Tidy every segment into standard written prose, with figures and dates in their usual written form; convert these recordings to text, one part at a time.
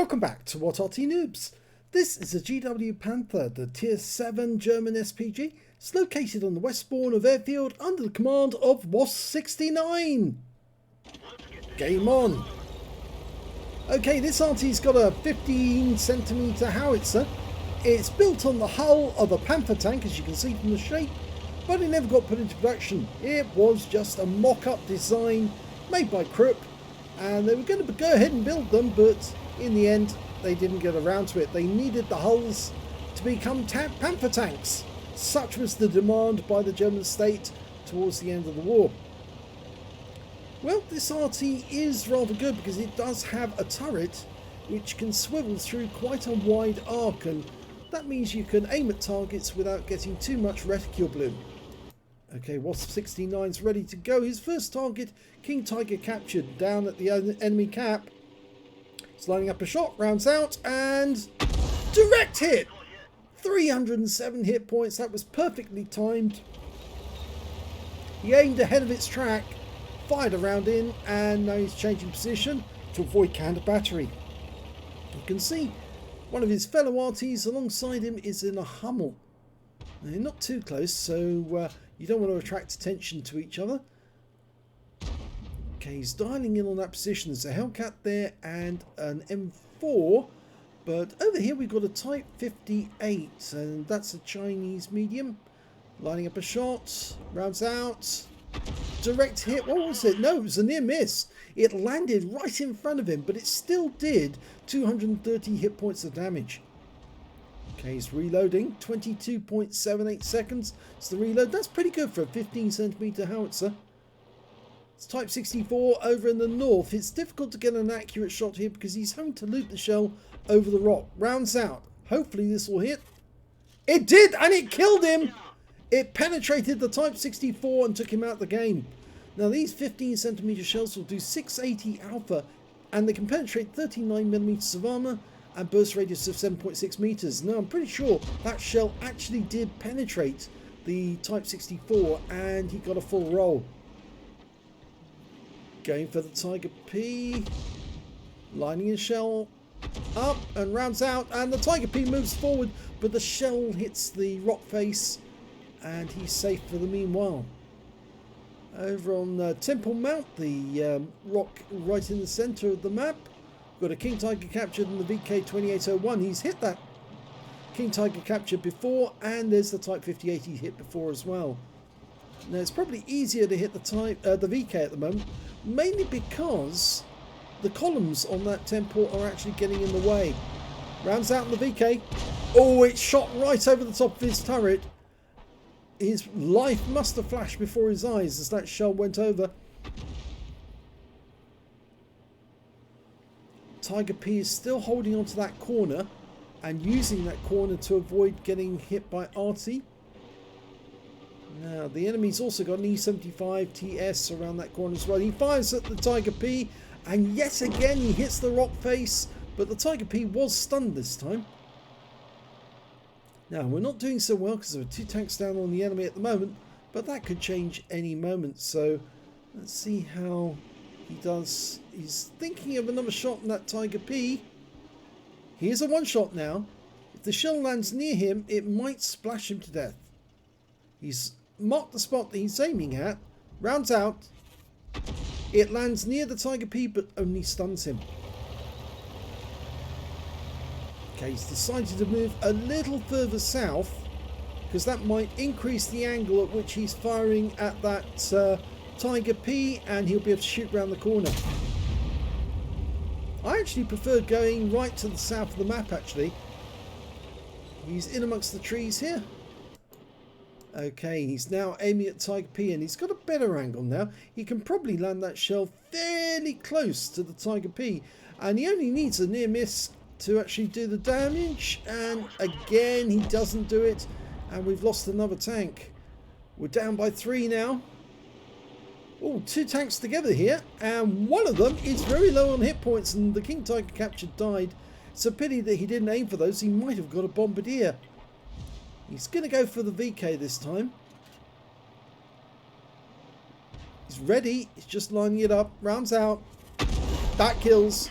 Welcome back to What Arty Noobs. This is a GW Panther, the Tier 7 German SPG. It's located on the westbourne of Airfield under the command of WAS-69. Game on. Okay, this Arty's got a 15cm howitzer. It's built on the hull of a Panther tank, as you can see from the shape, but it never got put into production. It was just a mock-up design made by Krupp, and they were going to go ahead and build them, but in the end they didn't get around to it. They needed the hulls to become Panther tanks. Such was the demand by the German state towards the end of the war. Well, this Arty is rather good because it does have a turret which can swivel through quite a wide arc, and that means you can aim at targets without getting too much reticule bloom. Okay, WAS-69's ready to go. His first target, King Tiger, captured down at the enemy cap. He's lining up a shot, rounds out, and direct hit! 307 hit points. That was perfectly timed. He aimed ahead of its track, fired a round in, and now he's changing position to avoid counter battery. You can see one of his fellow Artys alongside him is in a Hummel. They're not too close, so you don't want to attract attention to each other. Okay, he's dialing in on that position. There's a Hellcat there and an M4. But over here we've got a Type 58, and that's a Chinese medium. Lining up a shot, rounds out, direct hit. What was it? No, it was a near miss. It landed right in front of him, but it still did 230 hit points of damage. Okay, he's reloading. 22.78 seconds. It's the reload. That's pretty good for a 15cm howitzer. It's Type 64 over in the north. It's difficult to get an accurate shot here because he's having to loop the shell over the rock. Rounds out. Hopefully this will hit. It did, and it killed him. It penetrated the Type 64 and took him out of the game. Now these 15cm shells will do 680 alpha, and they can penetrate 39mm of armor and burst radius of 7.6 meters. Now I'm pretty sure that shell actually did penetrate the Type 64, and he got a full roll. Going for the Tiger P, lining his shell up and rounds out, and the Tiger P moves forward, but the shell hits the rock face and he's safe for the meanwhile. Over on Temple Mount, the rock right in the center of the map, got a King Tiger captured in the VK2801. He's hit that King Tiger captured before, and there's the Type 58 he hit before as well. Now it's probably easier to hit the VK at the moment, mainly because the columns on that temple are actually getting in the way. Rounds out in the VK. Oh, it shot right over the top of his turret. His life must have flashed before his eyes as that shell went over. Tiger P is still holding onto that corner and using that corner to avoid getting hit by Arty. Now the enemy's also got an E75 TS around that corner as well. He fires at the Tiger P, and yet again he hits the rock face, but the Tiger P was stunned this time. Now we're not doing so well because there are 2 tanks down on the enemy at the moment, but that could change any moment. So let's see how he does. He's thinking of another shot in that Tiger P. Here's a one shot now. If the shell lands near him, it might splash him to death. He's marked the spot that he's aiming at, rounds out. It lands near the Tiger P but only stuns him. Okay, he's decided to move a little further south because that might increase the angle at which he's firing at that Tiger P, and he'll be able to shoot around the corner. I actually prefer going right to the south of the map actually. He's in amongst the trees here. Okay, he's now aiming at Tiger P, and he's got a better angle now. He can probably land that shell fairly close to the Tiger P, and he only needs a near miss to actually do the damage, and again he doesn't do it, and we've lost another tank. We're down by 3 now. Oh, 2 tanks together here, and one of them is very low on hit points, and the King Tiger captured died. It's a pity that he didn't aim for those. He might have got a bombardier. He's going to go for the VK this time. He's ready. He's just lining it up. Rounds out. That kills.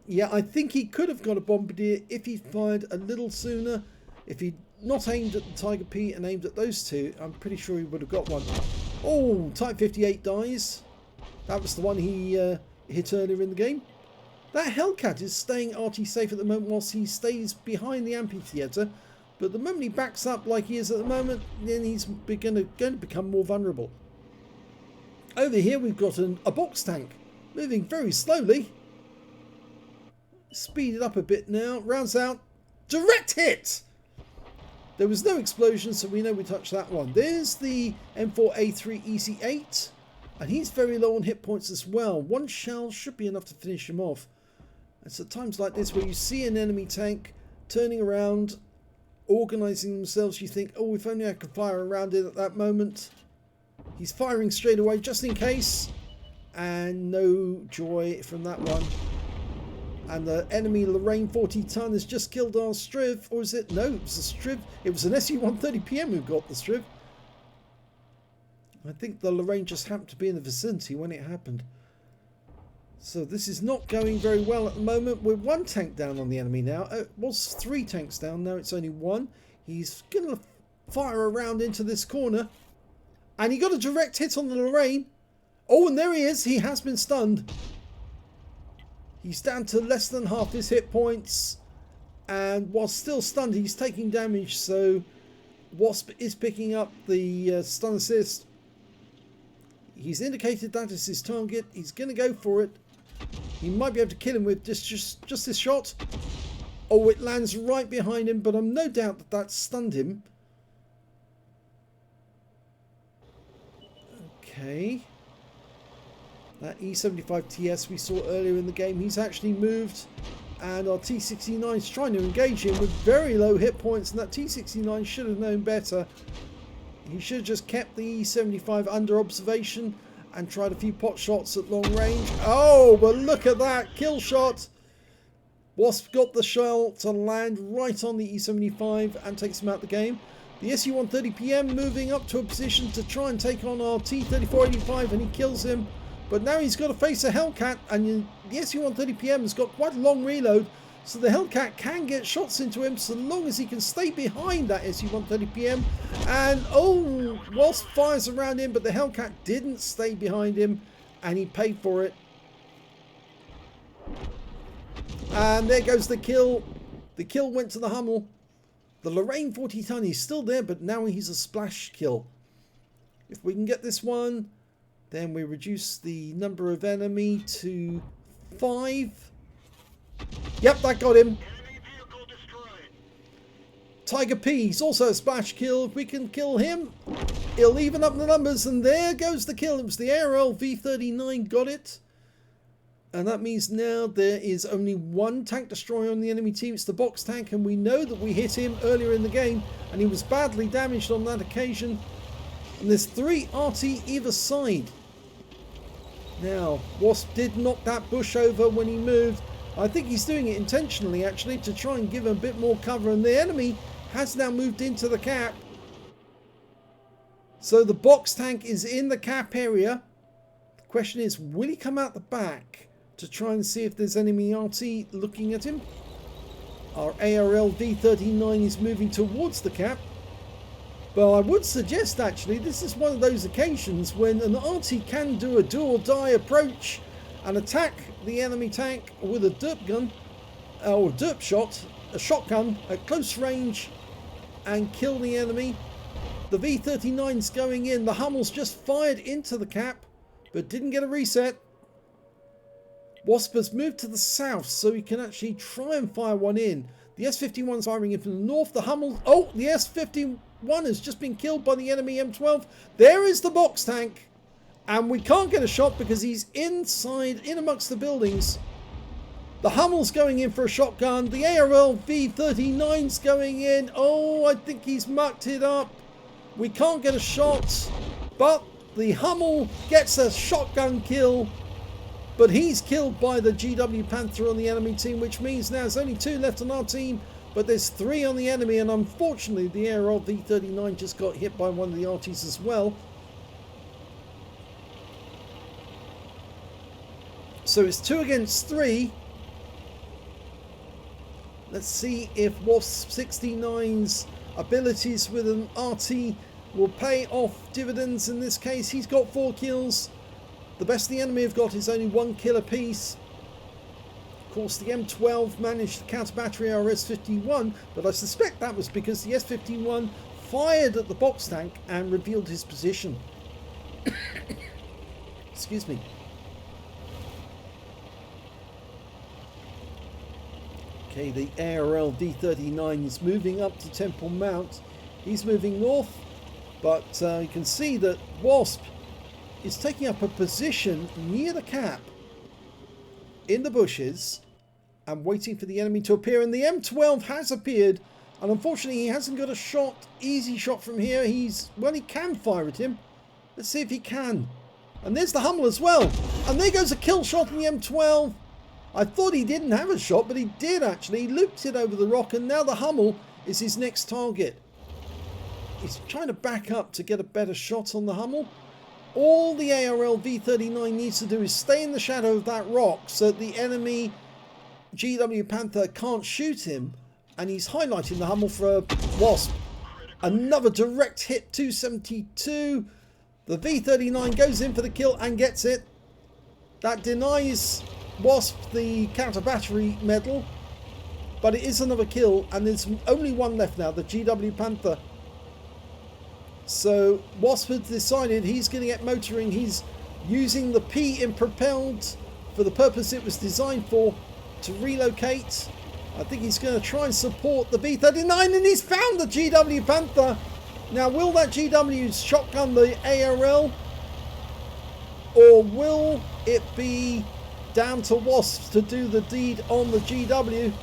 Yeah, I think he could have got a bombardier if he fired a little sooner. If he'd not aimed at the Tiger P and aimed at those two, I'm pretty sure he would have got one. Oh, Type 58 dies. That was the one he hit earlier in the game. That Hellcat is staying Arty safe at the moment whilst he stays behind the amphitheatre. But the moment he backs up like he is at the moment, then he's going to become more vulnerable. Over here we've got a box tank moving very slowly. Speed it up a bit now. Rounds out. Direct hit! There was no explosion, so we know we touched that one. There's the M4A3 EC8. And he's very low on hit points as well. One shell should be enough to finish him off. It's at times like this where you see an enemy tank turning around, organising themselves. You think, oh, if only I could fire around it at that moment. He's firing straight away just in case. And no joy from that one. And the enemy Lorraine 40 ton has just killed our Striv. Or is it? No, it was a Striv. It was an SU-130PM who got the Striv. I think the Lorraine just happened to be in the vicinity when it happened. So this is not going very well at the moment. We're one tank down on the enemy now. It was 3 tanks down. Now it's only 1. He's going to fire around into this corner. And he got a direct hit on the Lorraine. Oh, and there he is. He has been stunned. He's down to less than half his hit points. And while still stunned, he's taking damage. So Wasp is picking up the stun assist. He's indicated that is his target. He's going to go for it. He might be able to kill him with just this shot. Oh, it lands right behind him, but I'm no doubt that that stunned him. Okay. That E75 TS we saw earlier in the game, he's actually moved. And our T69 is trying to engage him with very low hit points. And that T69 should have known better. He should have just kept the E75 under observation and tried a few pot shots at long range. Oh, but look at that kill shot. Wasp got the shell to land right on the E75 and takes him out the game. The SU-130PM moving up to a position to try and take on our T-3485 and he kills him. But now he's got to face a Hellcat and the SU-130PM has got quite a long reload. So the Hellcat can get shots into him so long as he can stay behind that SU-130PM. And oh, Wasp fires around him, but the Hellcat didn't stay behind him and he paid for it. And there goes the kill. The kill went to the Hummel. The Lorraine 40 ton is still there, but now he's a splash kill. If we can get this one, then we reduce the number of enemy to 5. Yep, that got him. Tiger P's also a splash kill. If we can kill him, it'll even up the numbers. And there goes the kill. It was the ARL V39 got it. And that means now there is only 1 tank destroyer on the enemy team. It's the box tank. And we know that we hit him earlier in the game. And he was badly damaged on that occasion. And there's 3 Arty either side. Now, Wasp did knock that bush over when he moved. I think he's doing it intentionally, actually, to try and give him a bit more cover. And the enemy has now moved into the cap. So the box tank is in the cap area. The question is, will he come out the back to try and see if there's enemy RT looking at him? Our ARL V39 is moving towards the cap. But I would suggest, actually, this is one of those occasions when an RT can do a do or die approach and attack the enemy tank with a derp gun or derp shot, a shotgun at close range and kill the enemy. The V39's going in. The Hummel's just fired into the cap but didn't get a reset. Wasp has moved to the south so he can actually try and fire one in. The S51's firing in from the north. The Hummel, oh, the S51 has just been killed by the enemy M12. There is the box tank. And we can't get a shot because he's inside, in amongst the buildings. The Hummel's going in for a shotgun. The ARL V39's going in. Oh, I think he's mucked it up. We can't get a shot. But the Hummel gets a shotgun kill. But he's killed by the GW Panther on the enemy team, which means now there's only 2 left on our team. But there's 3 on the enemy. And unfortunately, the ARL V39 just got hit by one of the Arties as well. So it's 2 against 3. Let's see if Wasp 69's abilities with an Arty will pay off dividends. In this case, he's got 4 kills. The best the enemy have got is only 1 kill apiece. Of course, the M12 managed to counter battery our S51, but I suspect that was because the S51 fired at the box tank and revealed his position. Excuse me. Okay, the ARL D39 is moving up to Temple Mount. He's moving north, but you can see that Wasp is taking up a position near the cap in the bushes and waiting for the enemy to appear. And the M12 has appeared, and unfortunately he hasn't got a shot, easy shot from here. Well, he can fire at him. Let's see if he can. And there's the Hummel as well. And there goes a kill shot on the M12. I thought he didn't have a shot, but he did actually. He looped it over the rock, and now the Hummel is his next target. He's trying to back up to get a better shot on the Hummel. All the ARL V39 needs to do is stay in the shadow of that rock so that the enemy GW Panther can't shoot him, and he's highlighting the Hummel for a Wasp. Another direct hit, 272. The V39 goes in for the kill and gets it. That denies Wasp the counter battery medal, but it is another kill, and there's only one left now, the GW Panther. So Wasp has decided he's going to get motoring. He's using the P in propelled for the purpose it was designed for, to relocate. I think he's going to try and support the V39, and he's found the GW Panther. Now, will that GW shotgun the ARL, or will it be down to Wasps to do the deed on the GW?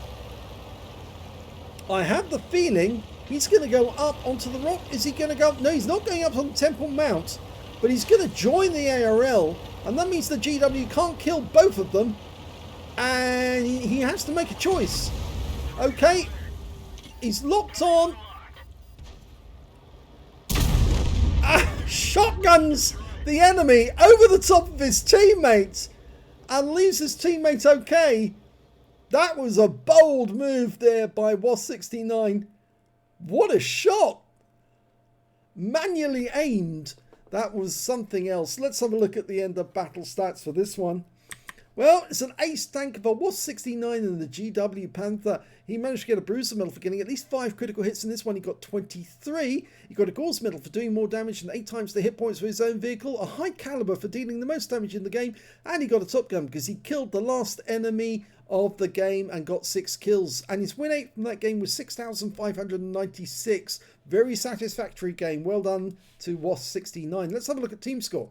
I have the feeling he's going to go up onto the rock. Is he going to go? No, he's not going up on Temple Mount, but he's going to join the ARL, and that means the GW can't kill both of them, and he has to make a choice. Okay, he's locked on. Shotguns the enemy over the top of his teammate and leaves his teammate okay. That was a bold move there by Wasp 69. What a shot! Manually aimed. That was something else. Let's have a look at the end of battle stats for this one. Well, it's an ace tank of a Wasp 69 and the GW Panther. He managed to get a Bruiser medal for getting at least 5 critical hits in this one. He got 23. He got a Gore's medal for doing more damage than 8 times the hit points for his own vehicle. A high caliber for dealing the most damage in the game. And he got a Top Gun because he killed the last enemy of the game and got 6 kills. And his win rate from that game was 6,596. Very satisfactory game. Well done to Wasp 69. Let's have a look at team score.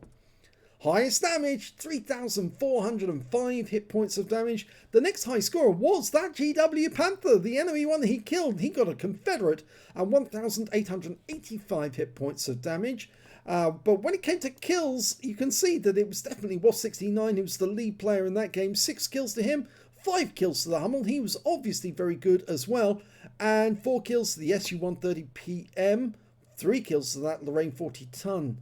Highest damage, 3,405 hit points of damage. The next high scorer was that GW Panther, the enemy one he killed. He got a Confederate and 1,885 hit points of damage. But when it came to kills, you can see that it was definitely Wasp 69 who was the lead player in that game. 6 kills to him, 5 kills to the Hummel. He was obviously very good as well. And 4 kills to the SU-130 PM, 3 kills to that Lorraine 40 ton.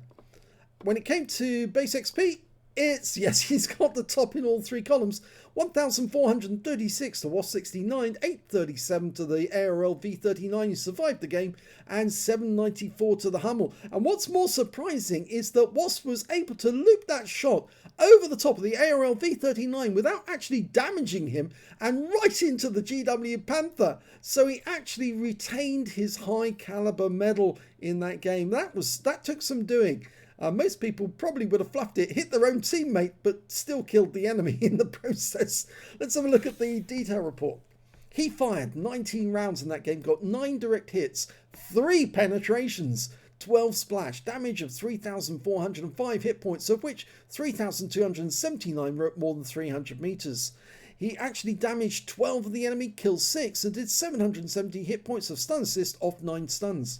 When it came to base XP, yes, he's got the top in all 3 columns. 1,436 to Wasp 69, 837 to the ARL V39 who survived the game, and 794 to the Hummel. And what's more surprising is that Wasp was able to loop that shot over the top of the ARL V39 without actually damaging him and right into the GW Panther. So he actually retained his high caliber medal in that game. That took some doing. Most people probably would have fluffed it, hit their own teammate, but still killed the enemy in the process. Let's have a look at the detail report. He fired 19 rounds in that game, got 9 direct hits, 3 penetrations, 12 splash, damage of 3,405 hit points, of which 3,279 were at more than 300 meters. He actually damaged 12 of the enemy, killed 6, and did 770 hit points of stun assist off 9 stuns.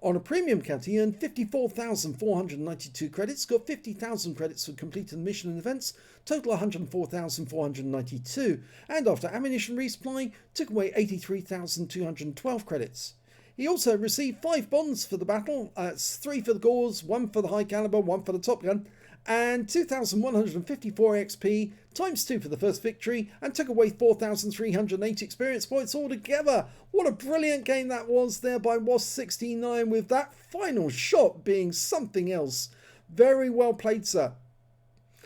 On a premium count, he earned 54,492 credits, got 50,000 credits for completed mission and events, total 104,492, and after ammunition resupply, took away 83,212 credits. He also received 5 bonds for the battle. It's 3 for the Gores, 1 for the high caliber, 1 for the Top Gun, and 2,154 XP times 2 for the first victory, and took away 4,308 experience points altogether. What a brilliant game that was there by WAS69, with that final shot being something else. Very well played, sir.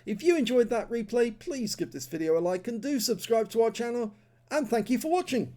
If you enjoyed that replay, please give this video a like and do subscribe to our channel, and thank you for watching.